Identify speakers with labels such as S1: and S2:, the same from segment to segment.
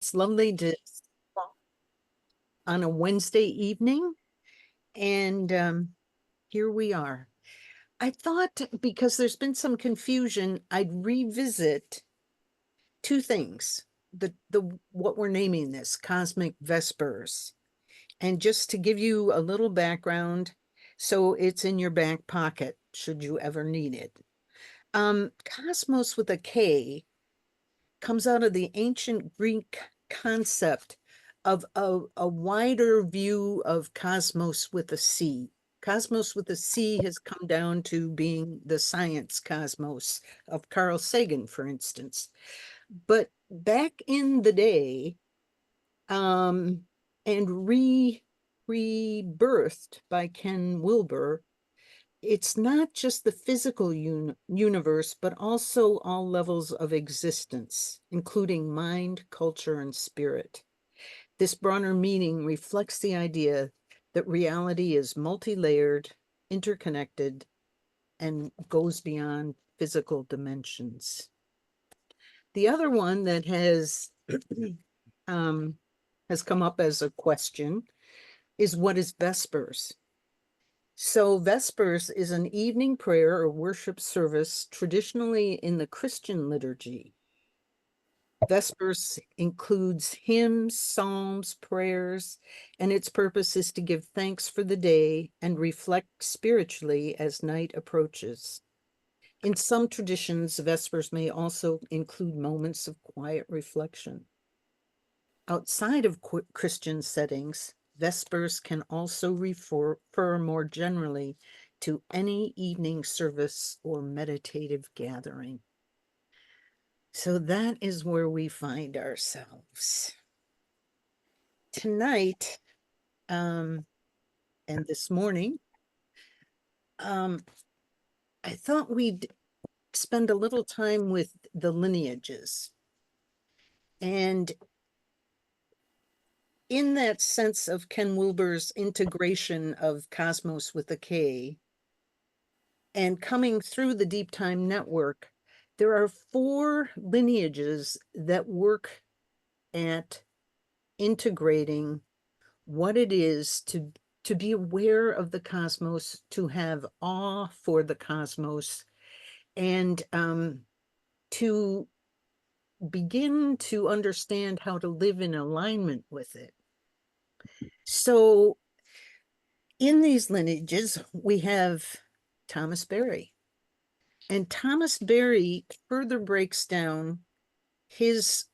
S1: It's lovely to on a Wednesday evening, and here we are. I thought because there's been some confusion, I'd revisit two things. The what we're naming this, Cosmic Vespers. And just to give you a little background, so it's in your back pocket should you ever need it. Cosmos with a K comes out of the ancient Greek concept of a wider view of cosmos with a C. Cosmos with a C has come down to being the science cosmos of Carl Sagan, for instance. But back in the day, and rebirthed by Ken Wilber, it's not just the physical universe, but also all levels of existence, including mind, culture, and spirit. This broader meaning reflects the idea that reality is multi-layered, interconnected, and goes beyond physical dimensions. The other one that has come up as a question is, what is Vespers? So Vespers is an evening prayer or worship service traditionally in the Christian liturgy. Vespers includes hymns, psalms, prayers, and its purpose is to give thanks for the day and reflect spiritually as night approaches. In some traditions, Vespers may also include moments of quiet reflection. Outside of Christian settings, Vespers can also refer more generally to any evening service or meditative gathering. So that is where we find ourselves. Tonight, and this morning, I thought we'd spend a little time with the lineages. And in that sense of Ken Wilber's integration of Cosmos with a K, and coming through the Deep Time Network, there are 4 lineages that work at integrating what it is to be aware of the cosmos, to have awe for the cosmos, and to begin to understand how to live in alignment with it. So in these lineages, we have Thomas Berry. And Thomas Berry further breaks down his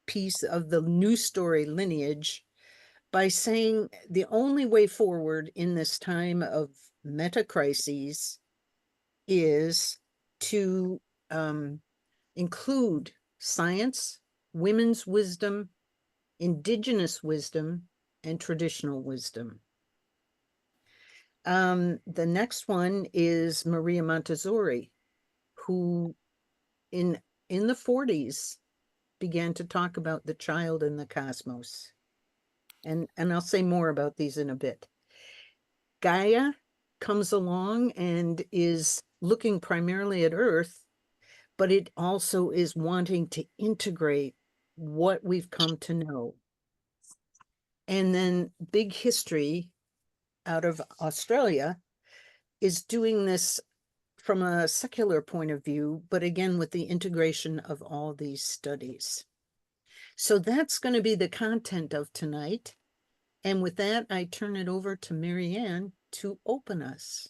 S1: piece of the new story lineage by saying the only way forward in this time of meta crises is to include science, women's wisdom, indigenous wisdom, and traditional wisdom. The next one is Maria Montessori, who in the 40s began to talk about the child and the cosmos. And I'll say more about these in a bit. Gaia comes along and is looking primarily at Earth, but it also is wanting to integrate what we've come to know. And then Big History out of Australia is doing this from a secular point of view, but again, with the integration of all these studies. So that's going to be the content of tonight. And with that, I turn it over to Marianne to open us.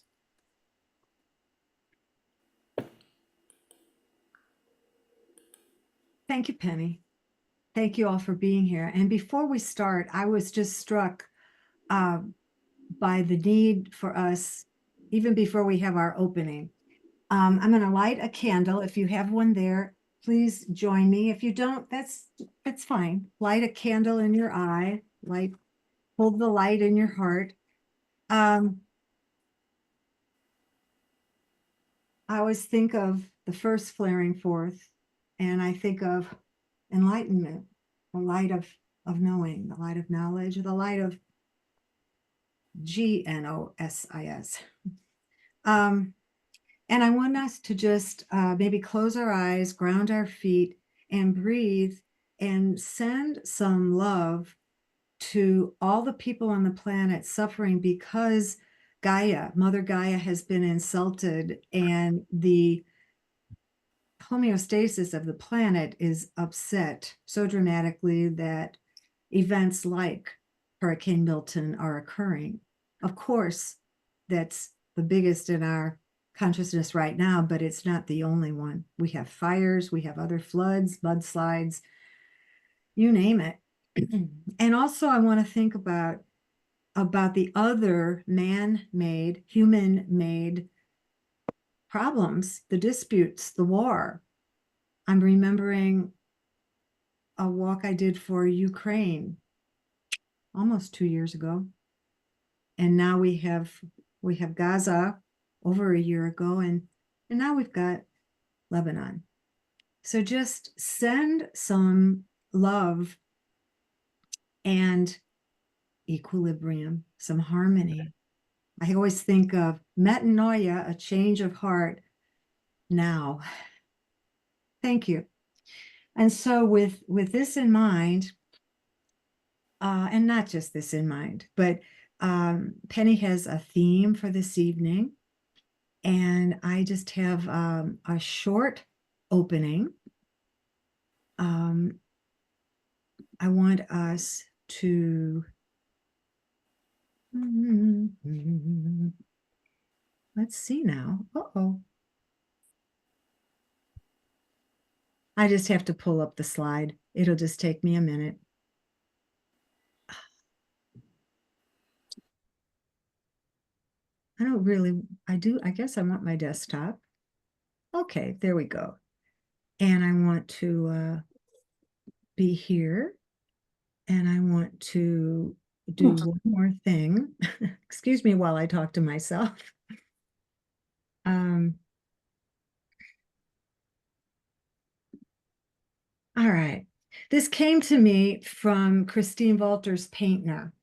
S2: Thank you, Penny. Thank you all for being here. And before we start, I was just struck by the need for us, even before we have our opening. I'm going to light a candle. If you have one there, please join me. If you don't, that's fine. Light a candle in your eye, hold the light in your heart. I always think of the first flaring forth, and I think of enlightenment, the light of knowing, the light of knowledge, the light of GNOSIS. And I want us to just maybe close our eyes, ground our feet, and breathe and send some love to all the people on the planet suffering because Gaia, Mother Gaia, has been insulted, and the homeostasis of the planet is upset so dramatically that events like Hurricane Milton are occurring. Of course, that's the biggest in our consciousness right now, but it's not the only one. We have fires, we have other floods, mudslides, you name it. And also I want to think about the other man-made, human-made problems, the disputes, the war. I'm remembering a walk I did for Ukraine almost 2 years ago. And now we have Gaza over a year ago, and now we've got Lebanon. So just send some love and equilibrium, some harmony. I always think of metanoia, a change of heart now. Thank you. And so with this in mind, and not just this in mind, but Penny has a theme for this evening, and I just have a short opening. I want us to let's see now. Uh-oh. I just have to pull up the slide. It'll just take me a minute. I guess I want my desktop. Okay, there we go. And I want to be here. And I want to do one more thing. Excuse me while I talk to myself. All right. This came to me from Christine Walters Paintner,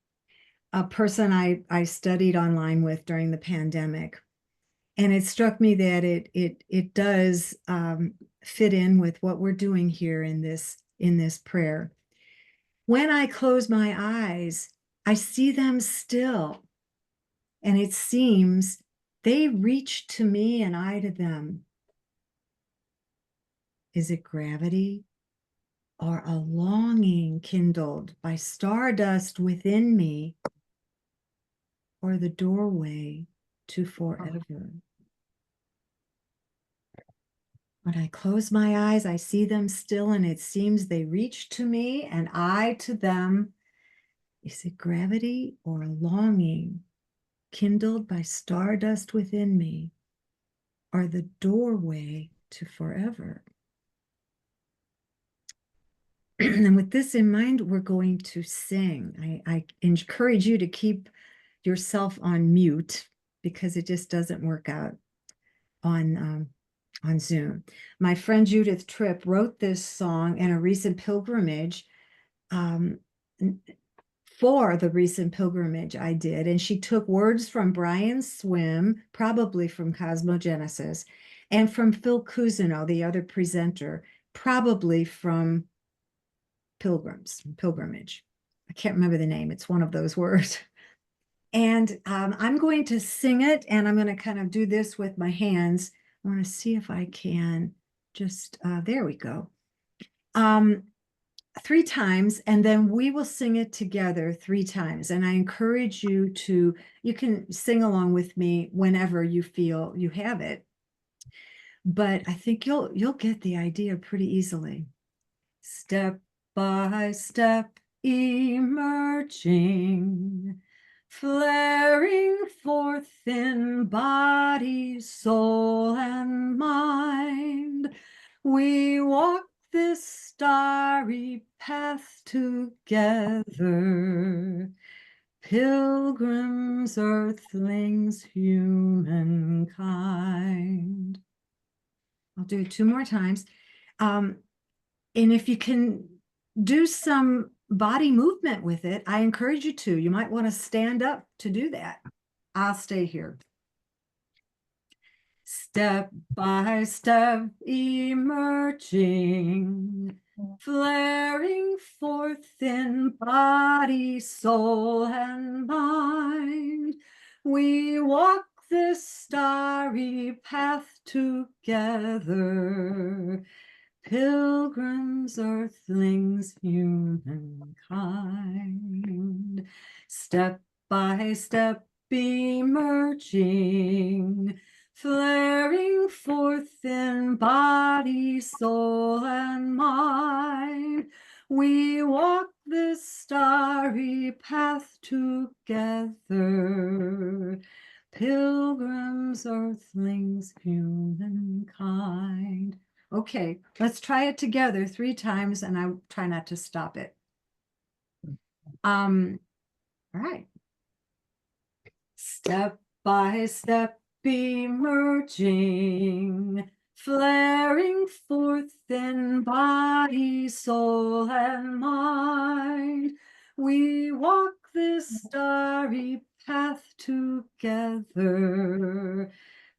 S2: a person I studied online with during the pandemic. And it struck me that it does fit in with what we're doing here in this prayer. When I close my eyes, I see them still, and it seems they reach to me and I to them. Is it gravity or a longing kindled by stardust within me, or the doorway to forever? When I close my eyes, I see them still, and it seems they reach to me and I to them. Is it gravity or a longing kindled by stardust within me, or the doorway to forever? And with this in mind, we're going to sing. I encourage you to keep yourself on mute because it just doesn't work out on Zoom. My friend Judith Tripp wrote this song in a recent pilgrimage for the recent pilgrimage I did. And she took words from Brian Swim, probably from Cosmogenesis, and from Phil Cousineau, the other presenter, probably from pilgrimage. I can't remember the name. It's one of those words. And I'm going to sing it, and I'm going to kind of do this with my hands. I want to see if I can just, there we go. 3 times, and then we will sing it together 3 times. And I encourage you can sing along with me whenever you feel you have it. But I think you'll get the idea pretty easily. Step by step emerging, flaring forth in body, soul, and mind, we walk this starry path together, pilgrims, earthlings, humankind. I'll do it 2 more times. And if you can do some body movement with it, I encourage you to. You might want to stand up to do that. I'll stay here. Step by step emerging, flaring forth in body, soul, and mind. We walk this starry path together, pilgrims, earthlings, humankind, step by step emerging, flaring forth in body, soul, and mind. We walk this starry path together, pilgrims, earthlings, humankind. Okay, let's try it together 3 times, and I try not to stop it. All right. Step by step emerging, flaring forth in body, soul, and mind. We walk this starry path together,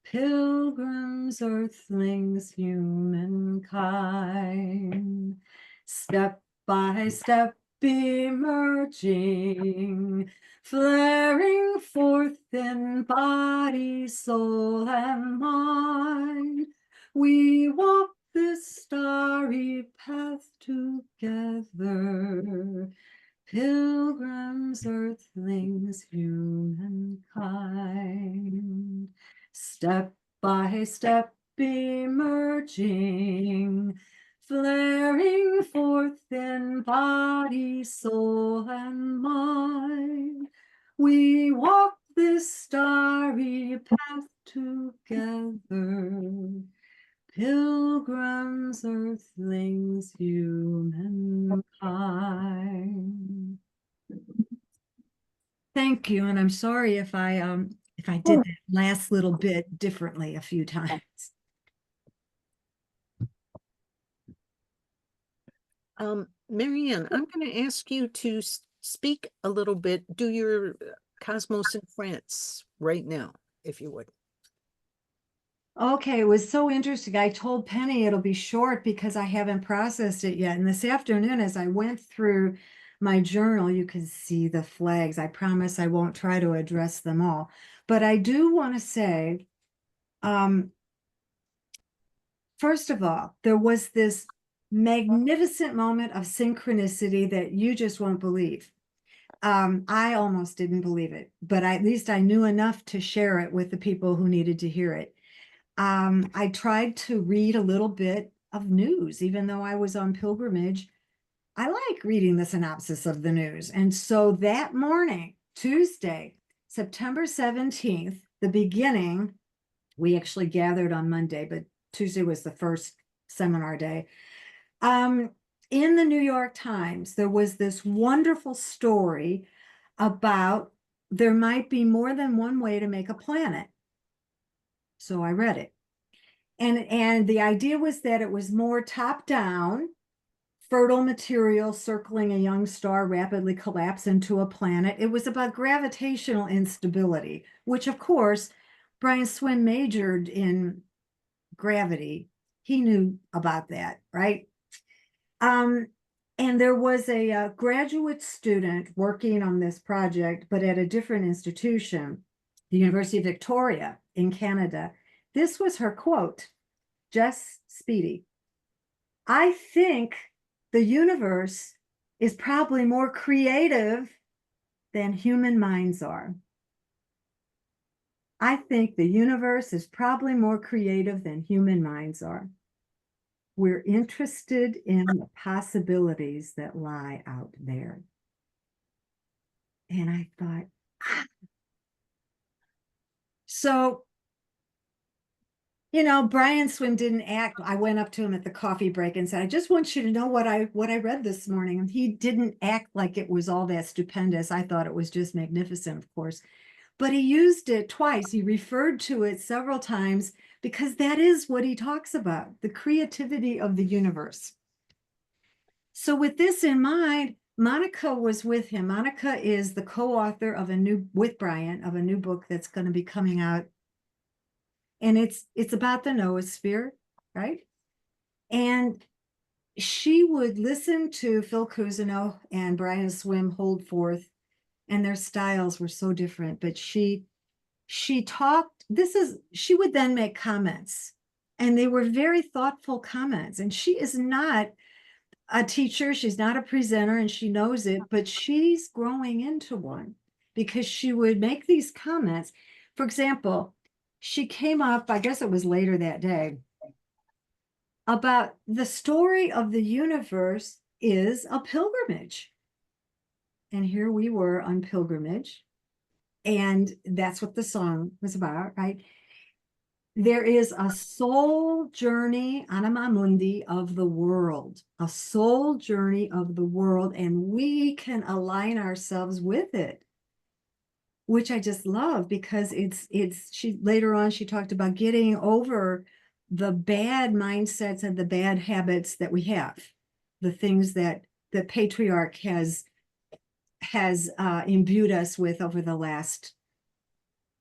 S2: pilgrims, earthlings, humankind. Step by step emerging, flaring forth in body, soul, and mind. We walk this starry path together, pilgrims, earthlings, humankind. Step by step emerging, flaring forth in body, soul, and mind. We walk this starry path together, pilgrims, earthlings, humankind. Thank you, and I'm sorry if I did that last little bit differently a few times.
S1: Marianne, I'm going to ask you to speak a little bit, do your Cosmos in France right now, if you would.
S2: Okay, it was so interesting. I told Penny it'll be short because I haven't processed it yet. And this afternoon, as I went through my journal, you can see the flags. I promise I won't try to address them all. But I do want to say, first of all, there was this magnificent moment of synchronicity that you just won't believe. I almost didn't believe it, but at least I knew enough to share it with the people who needed to hear it. I tried to read a little bit of news, even though I was on pilgrimage. I like reading the synopsis of the news. And so that morning, Tuesday, September 17th, the beginning, we actually gathered on Monday, but Tuesday was the first seminar day. In the New York Times, there was this wonderful story about there might be more than one way to make a planet. So I read it. And the idea was that it was more top down, fertile material circling a young star rapidly collapse into a planet. It was about gravitational instability, which of course, Brian Swin majored in gravity. He knew about that, right? And there was a graduate student working on this project, but at a different institution, the University of Victoria in Canada. This was her quote, Jess Speedy. I think the universe is probably more creative than human minds are. I think the universe is probably more creative than human minds are. We're interested in the possibilities that lie out there. And I thought, ah. So, Brian Swim didn't act. I went up to him at the coffee break and said, I just want you to know what I read this morning. And he didn't act like it was all that stupendous. I thought it was just magnificent, of course. But he used it twice. He referred to it several times because that is what he talks about, the creativity of the universe. So with this in mind, Monica was with him. Monica is the co-author of with Brian, of a new book that's going to be coming out. And it's about the noosphere, right? And she would listen to Phil Cousineau and Brian Swim hold forth, and their styles were so different. But she talked, she would then make comments, and they were very thoughtful comments. And she is not a teacher, she's not a presenter, and she knows it, but she's growing into one because she would make these comments. For example, she came up, I guess it was later that day, about the story of the universe is a pilgrimage. And here we were on pilgrimage. And that's what the song was about, right? There is a soul journey, anima mundi, of the world, a soul journey of the world, and we can align ourselves with it, which I just love because she later on, she talked about getting over the bad mindsets and the bad habits that we have, the things that the patriarch has imbued us with over the last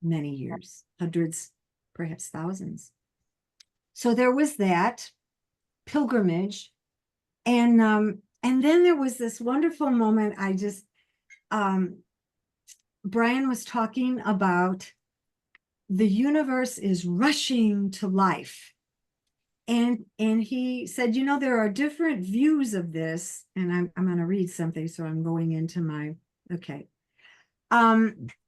S2: many years, hundreds, perhaps thousands. So there was that pilgrimage, and then there was this wonderful moment. Brian was talking about the universe is rushing to life. And he said, there are different views of this. And I'm going to read something. So I'm going into my, okay.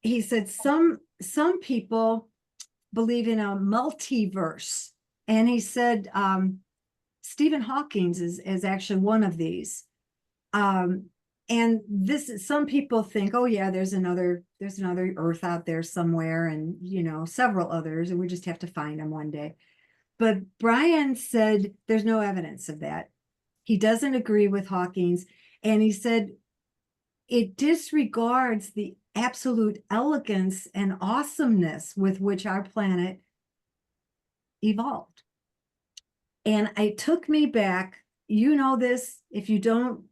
S2: He said, some people believe in a multiverse. And he said, Stephen Hawking is actually one of these. And some people think, oh yeah, there's another Earth out there somewhere, and several others, and we just have to find them one day. But Brian said there's no evidence of that. He doesn't agree with Hawking's, and he said it disregards the absolute elegance and awesomeness with which our planet evolved. And it took me back. This, if you don't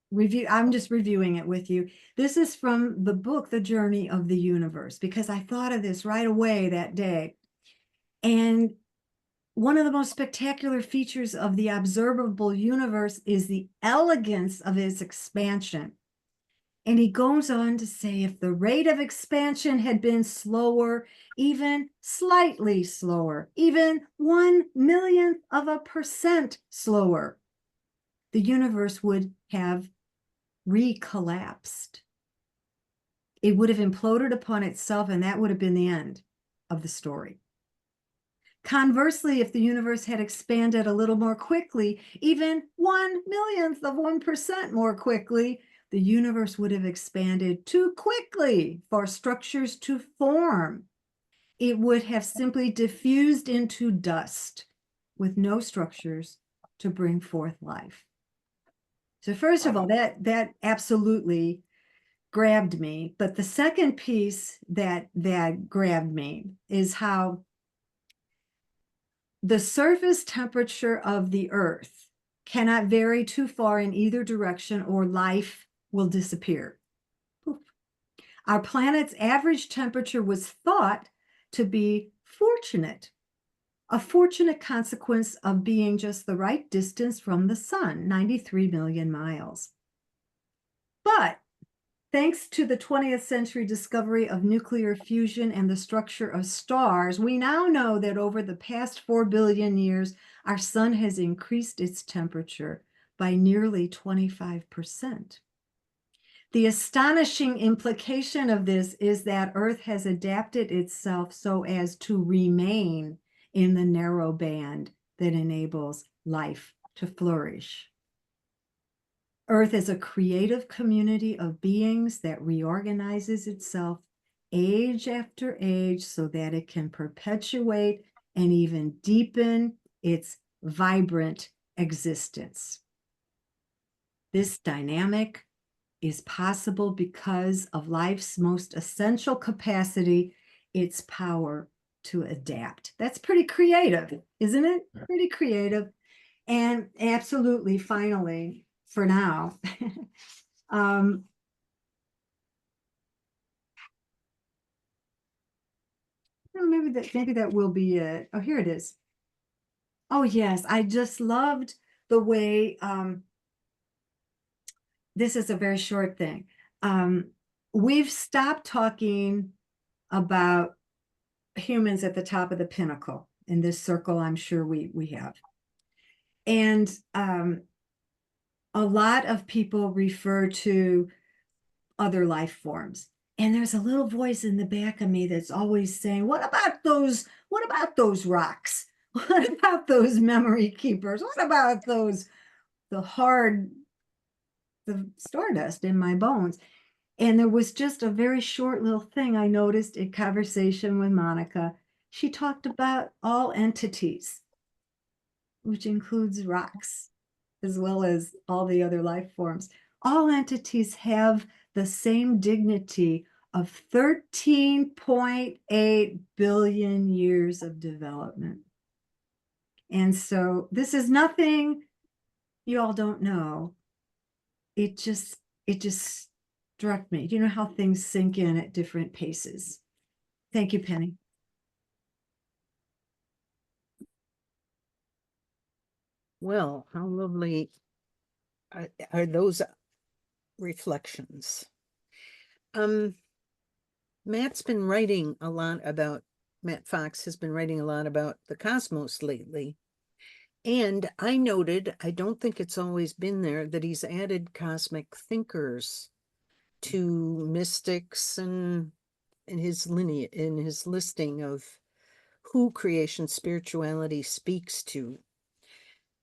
S2: review, I'm just reviewing it with you. This is from the book, The Journey of the Universe, because I thought of this right away that day. And one of the most spectacular features of the observable universe is the elegance of its expansion. And he goes on to say, if the rate of expansion had been slower, even slightly slower, even 1/1,000,000% slower, the universe would have recollapsed. It would have imploded upon itself, and that would have been the end of the story. Conversely, if the universe had expanded a little more quickly, even 1/1,000,000% more quickly, the universe would have expanded too quickly for structures to form. It would have simply diffused into dust with no structures to bring forth life. So first of all, that absolutely grabbed me. But the second piece that grabbed me is how the surface temperature of the Earth cannot vary too far in either direction, or life will disappear. Our planet's average temperature was thought to be fortunate, a fortunate consequence of being just the right distance from the sun, 93 million miles. But thanks to the 20th century discovery of nuclear fusion and the structure of stars, we now know that over the past 4 billion years, our sun has increased its temperature by nearly 25%. The astonishing implication of this is that Earth has adapted itself so as to remain in the narrow band that enables life to flourish. Earth is a creative community of beings that reorganizes itself age after age so that it can perpetuate and even deepen its vibrant existence. This dynamic is possible because of life's most essential capacity, its power to adapt. That's pretty creative, isn't it? Pretty creative. And absolutely, finally, for now, maybe that will be it. Oh, here it is. Oh yes, I just loved the way, this is a very short thing. We've stopped talking about humans at the top of the pinnacle in this circle. I'm sure we have. And a lot of people refer to other life forms. And there's a little voice in the back of me that's always saying, what about those rocks? What about those memory keepers? What about those, the stardust in my bones? And there was just a very short little thing I noticed in conversation with Monica. She talked about all entities, which includes rocks, as well as all the other life forms. All entities have the same dignity of 13.8 billion years of development. And so this is nothing you all don't know. It just struck me. You know how things sink in at different paces. Thank you, Penny.
S1: Well, how lovely are those reflections. Matt Fox has been writing a lot about the cosmos lately. And I noted, I don't think it's always been there, that he's added cosmic thinkers to mystics and in his listing of who creation spirituality speaks to.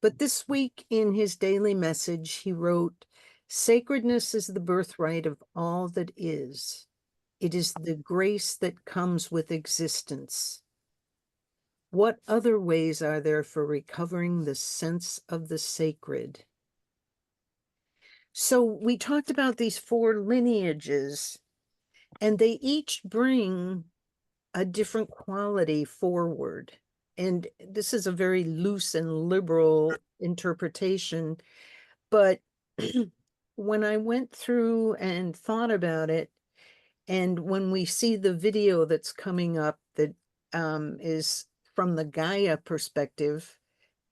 S1: But this week in his daily message, he wrote, "Sacredness is the birthright of all that is. It is the grace that comes with existence. What other ways are there for recovering the sense of the sacred?" So we talked about these four lineages, and they each bring a different quality forward. And this is a very loose and liberal interpretation, but when I went through and thought about it, and when we see the video that's coming up that is from the Gaia perspective,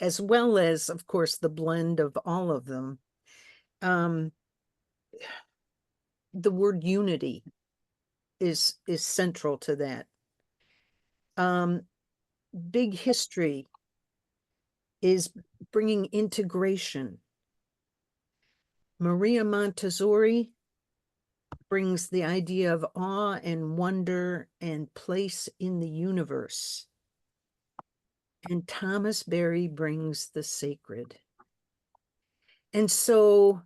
S1: as well as, of course, the blend of all of them, the word unity is central to that. Big history is bringing integration. Maria Montessori brings the idea of awe and wonder and place in the universe. And Thomas Berry brings the sacred. And so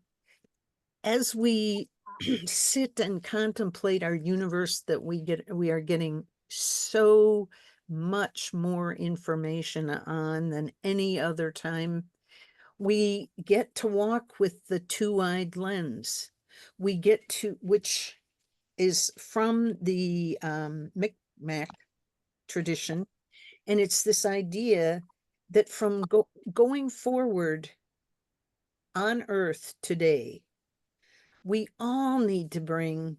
S1: as we sit and contemplate our universe that we are getting so much more information on than any other time, we get to walk with the two-eyed lens. We get to, which is from the Micmac tradition, and it's this idea that from going forward on Earth today, we all need to bring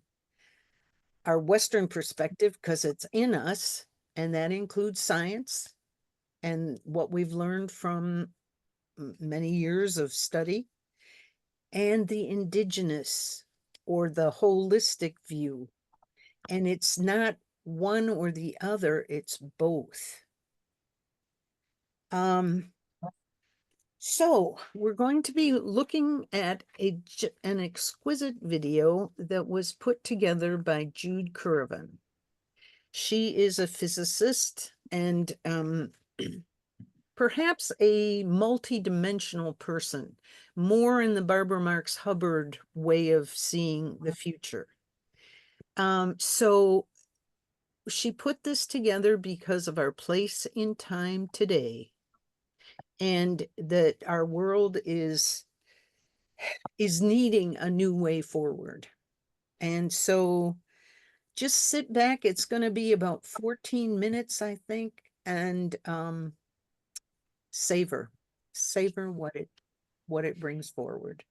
S1: our Western perspective because it's in us, and that includes science and what we've learned from many years of study, and the indigenous or the holistic view. And it's not one or the other, it's both. So we're going to be looking at an exquisite video that was put together by Jude Curran. She is a physicist and perhaps a multi-dimensional person, more in the Barbara Marx Hubbard way of seeing the future. So she put this together because of our place in time today, and that our world is needing a new way forward. And so just sit back. It's going to be about 14 minutes, I think, and savor what it brings forward.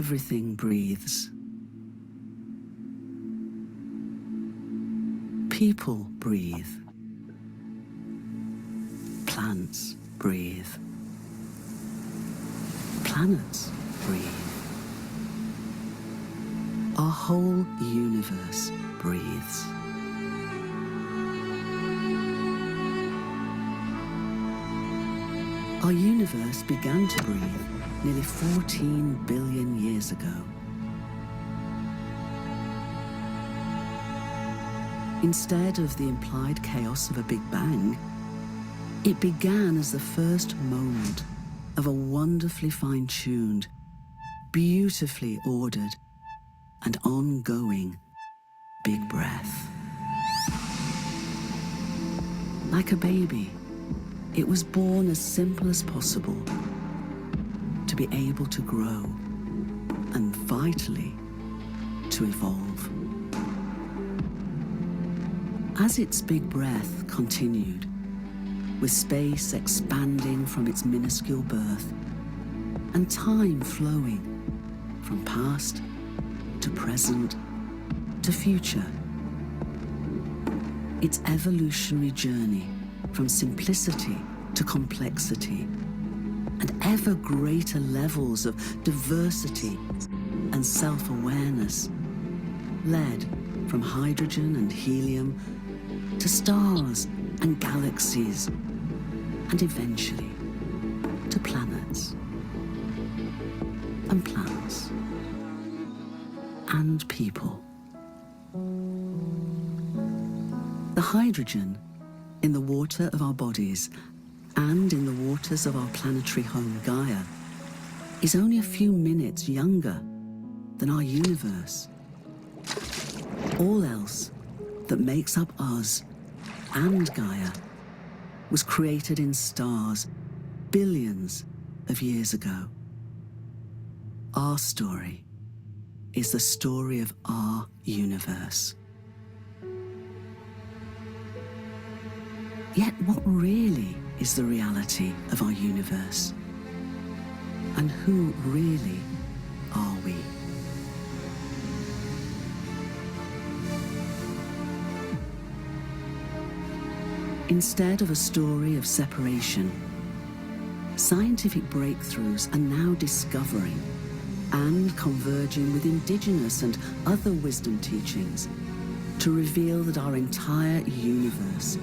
S3: everything breathes. People breathe. Plants breathe. Planets breathe. Our whole universe breathes. Our universe began to breathe nearly 14 billion years ago. Instead of the implied chaos of a Big Bang, it began as the first moment of a wonderfully fine-tuned, beautifully ordered, and ongoing big breath. Like a baby, it was born as simple as possible to be able to grow and vitally to evolve. As its big breath continued, with space expanding from its minuscule birth and time flowing from past to present to future, its evolutionary journey from simplicity to complexity and ever greater levels of diversity and self-awareness led from hydrogen and helium to stars and galaxies and eventually to planets and plants and people. The hydrogen in the water of our bodies and in the waters of our planetary home Gaia is only a few minutes younger than our universe. All else that makes up us and Gaia was created in stars billions of years ago. Our story is the story of our universe. Yet what really is the reality of our universe? And who really are we? Instead of a story of separation, scientific breakthroughs are now discovering and converging with indigenous and other wisdom teachings to reveal that our entire universe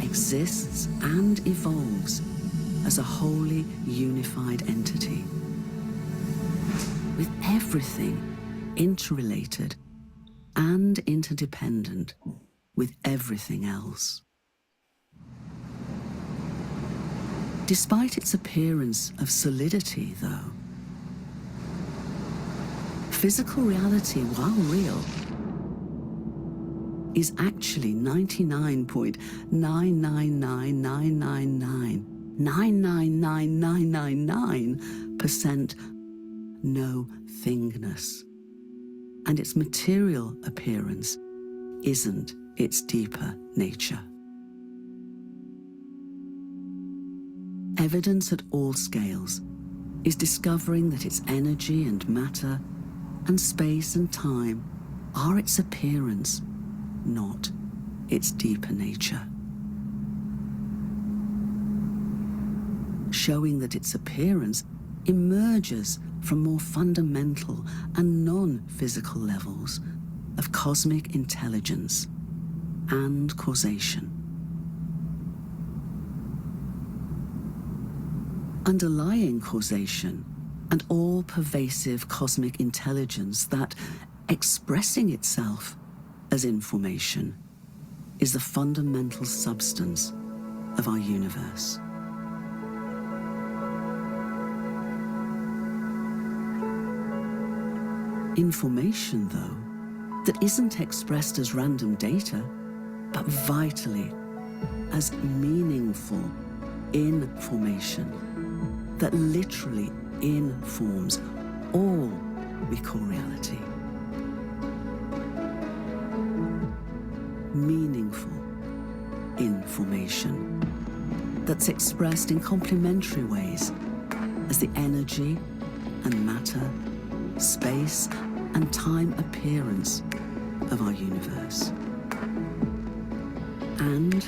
S3: exists and evolves as a wholly unified entity, with everything interrelated and interdependent with everything else. Despite its appearance of solidity, though, physical reality, while real, is actually 99.999999999% no thingness, and its material appearance isn't its deeper nature. Evidence at all scales is discovering that its energy and matter and space and time are its appearance, not its deeper nature. Showing that its appearance emerges from more fundamental and non-physical levels of cosmic intelligence and causation. Underlying causation and all-pervasive cosmic intelligence that, expressing itself as information, is the fundamental substance of our universe. Information, though, that isn't expressed as random data, but vitally as meaningful information that literally informs all we call reality. Meaningful information that's expressed in complementary ways as the energy and matter space, and time appearance of our universe. And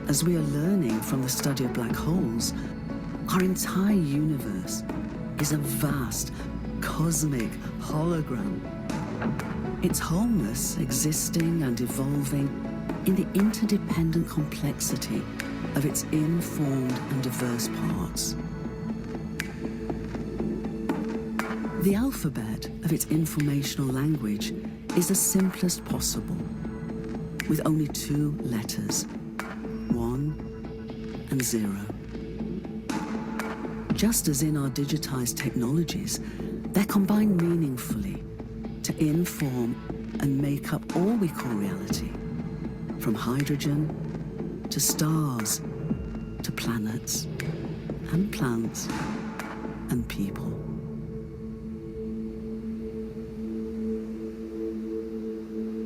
S3: as we are learning from the study of black holes, our entire universe is a vast cosmic hologram. Its wholeness existing and evolving in the interdependent complexity of its informed and diverse parts. The alphabet of its informational language is the simplest possible, with only 2 letters, 1 and 0. Just as in our digitized technologies, they're combined meaningfully to inform and make up all we call reality, from hydrogen to stars to planets and plants and people.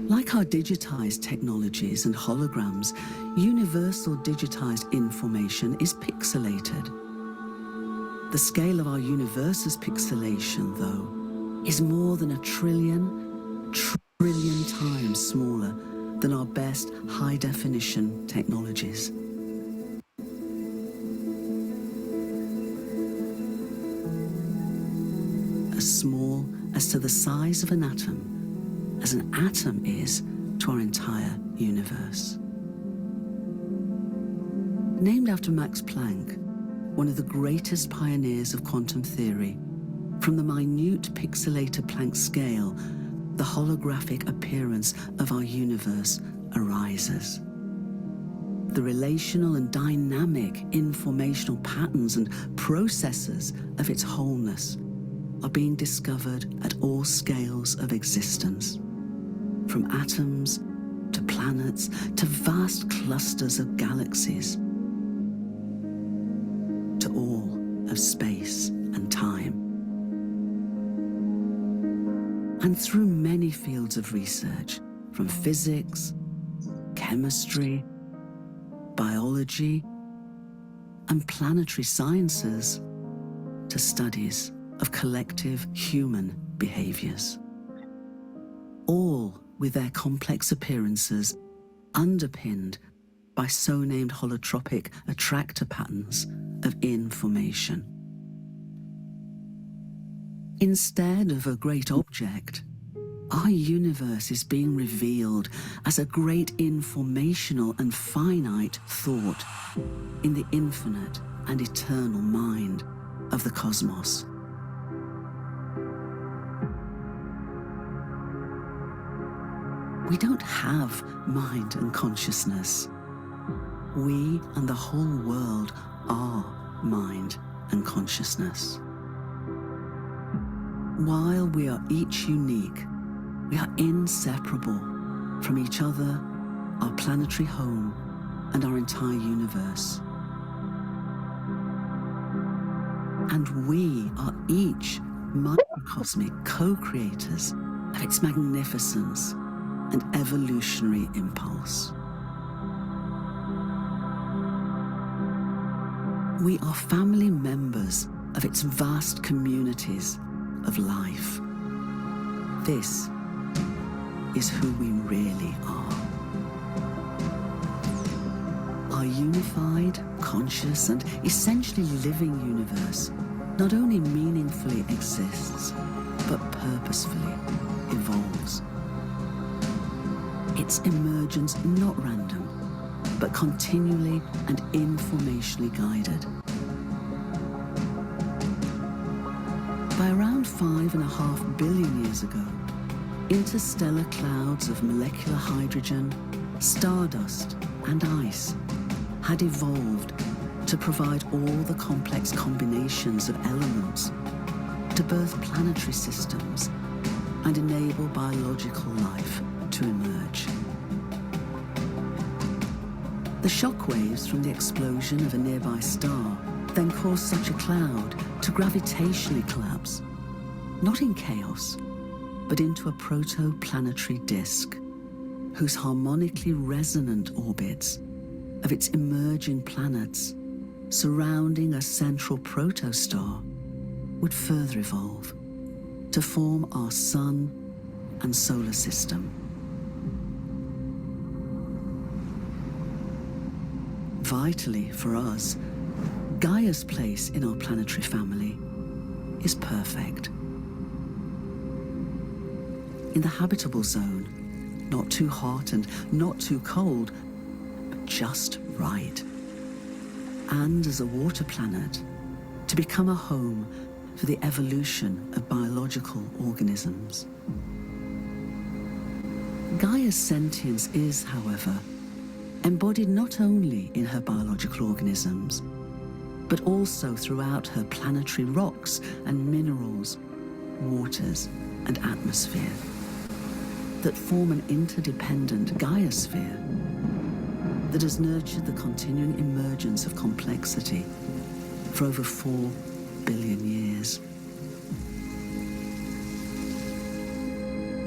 S3: Like our digitized technologies and holograms, universal digitized information is pixelated. The scale of our universe's pixelation, though, is more than 1 trillion times smaller than our best high-definition technologies. As small as to the size of an atom is to our entire universe. Named after Max Planck, one of the greatest pioneers of quantum theory, from the minute pixelated Planck scale, the holographic appearance of our universe arises. The relational and dynamic informational patterns and processes of its wholeness are being discovered at all scales of existence, from atoms to planets to vast clusters of galaxies, to all of space and time. And through many fields of research, from physics, chemistry, biology, and planetary sciences, to studies of collective human behaviors, all with their complex appearances underpinned by so-named holotropic attractor patterns of information. Instead of a great object, our universe is being revealed as a great informational and finite thought in the infinite and eternal mind of the cosmos. We don't have mind and consciousness. We and the whole world are mind and consciousness. While we are each unique, we are inseparable from each other, our planetary home, and our entire universe. And we are each microcosmic co-creators of its magnificence and evolutionary impulse. We are family members of its vast communities of life. This is who we really are. Our unified, conscious, and essentially living universe not only meaningfully exists, but purposefully evolves. Its emergence not random, but continually and informationally guided. By around 5.5 billion years ago, interstellar clouds of molecular hydrogen, stardust, and ice had evolved to provide all the complex combinations of elements to birth planetary systems and enable biological life to emerge. The shockwaves from the explosion of a nearby star then caused such a cloud to gravitationally collapse, not in chaos, but into a protoplanetary disk, whose harmonically resonant orbits of its emerging planets surrounding a central protostar would further evolve to form our sun and solar system. Vitally for us, Gaia's place in our planetary family is perfect. In the habitable zone, not too hot and not too cold, but just right. And as a water planet, to become a home for the evolution of biological organisms. Gaia's sentience is, however, embodied not only in her biological organisms, but also throughout her planetary rocks and minerals, waters and atmosphere that form an interdependent Gaiosphere that has nurtured the continuing emergence of complexity for over 4 billion years.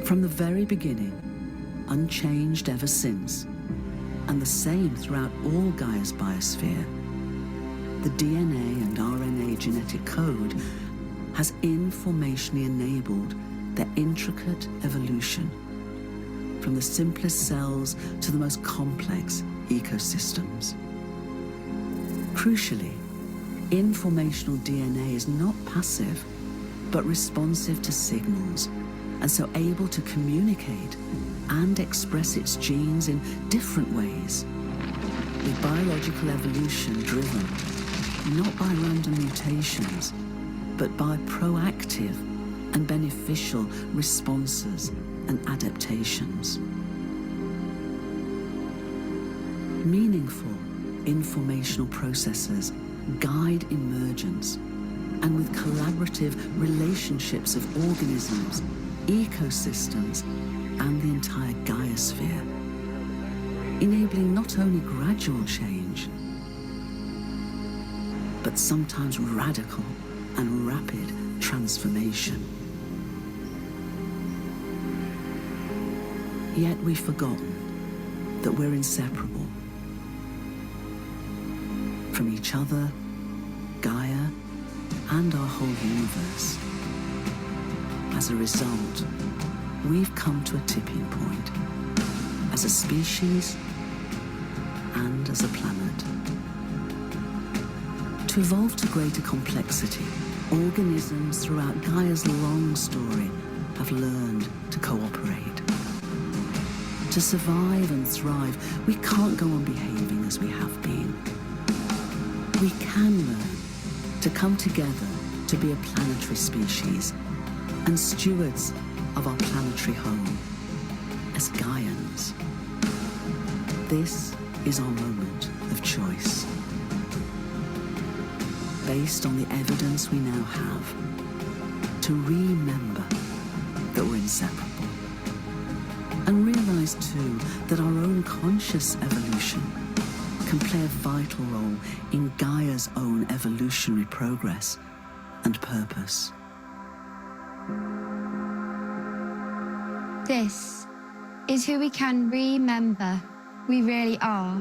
S3: From the very beginning, unchanged ever since, and the same throughout all Gaia's biosphere, the DNA and RNA genetic code has informationally enabled their intricate evolution from the simplest cells to the most complex ecosystems. Crucially, informational DNA is not passive, but responsive to signals, and so able to communicate and express its genes in different ways, with biological evolution driven not by random mutations, but by proactive and beneficial responses and adaptations. Meaningful informational processes guide emergence, and with collaborative relationships of organisms, ecosystems, and the entire Gaiosphere, enabling not only gradual change, but sometimes radical and rapid transformation. Yet we've forgotten that we're inseparable from each other, Gaia, and our whole universe. As a result, we've come to a tipping point as a species and as a planet. To evolve to greater complexity, organisms throughout Gaia's long story have learned to cooperate. To survive and thrive, we can't go on behaving as we have been. We can learn to come together to be a planetary species and stewards of our planetary home as Gaians. This is our moment of choice. Based on the evidence we now have, to remember that we're inseparable. And realize too that our own conscious evolution can play a vital role in Gaia's own evolutionary progress and purpose.
S4: This is who we can remember we really are.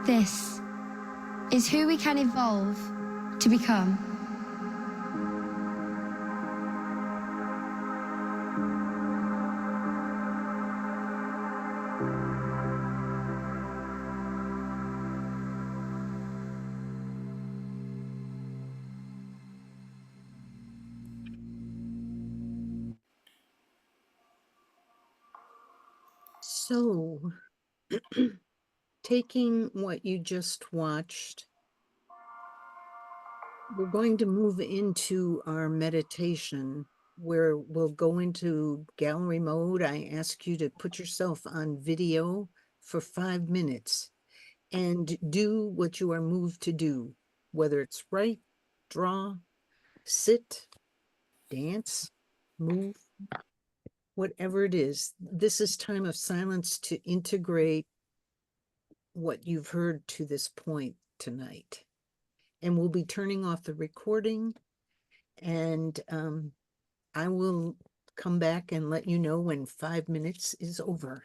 S4: This is who we can evolve to become.
S1: So, taking what you just watched, we're going to move into our meditation where we'll go into gallery mode. I ask you to put yourself on video for 5 minutes and do what you are moved to do, whether it's write, draw, sit, dance, move, whatever it is. This is time of silence to integrate what you've heard to this point tonight. And we'll be turning off the recording, and I will come back and let you know when 5 minutes is over.